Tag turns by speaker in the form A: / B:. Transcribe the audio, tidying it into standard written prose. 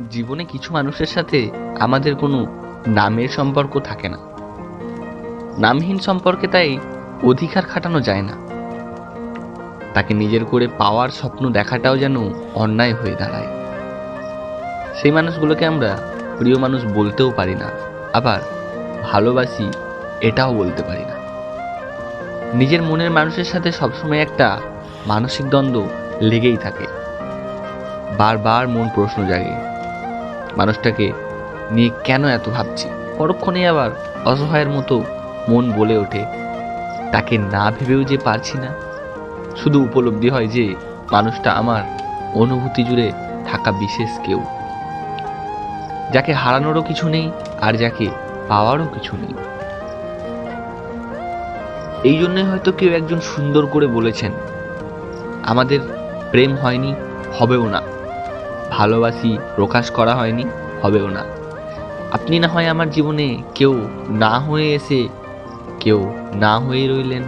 A: জীবনে কিছু মানুষের সাথে আমাদের কোনো নামের সম্পর্ক থাকে না। নামহীন সম্পর্কে তাই অধিকার খাটানো যায় না। তাকে নিজের করে পাওয়ার স্বপ্ন দেখাটাও যেন অন্যায় হয়ে দাঁড়ায়। সেই মানুষগুলোকে আমরা প্রিয় মানুষ বলতেও পারি না, আবার ভালোবাসি এটাও বলতে পারি না। নিজের মনের মানুষের সাথে সবসময় একটা মানসিক দ্বন্দ্ব লেগেই থাকে। বারবার মন প্রশ্ন জাগে, মানুষটাকে নিয়ে কেন এত ভাবছি। পরক্ষণে আবার অসহায়ের মতো মন বলে ওঠে, তাকে না ভেবেও যে পারছি না। শুধু উপলব্ধি হয় যে মানুষটা আমার অনুভূতি জুড়ে থাকা বিশেষ কেউ, যাকে হারানোরও কিছু নেই আর যাকে পাওয়ারও কিছু নেই। এই জন্যই হয়তো কেউ একজন সুন্দর করে বলেছেন, আমাদের প্রেম হয়নি, হবেও না। ভালোবাসি প্রকাশ করা হয়নি, হবেও না। আপনি না হয় আমার জীবনে কেউ না হয়ে এসে কেউ না হয়ে রইলেন।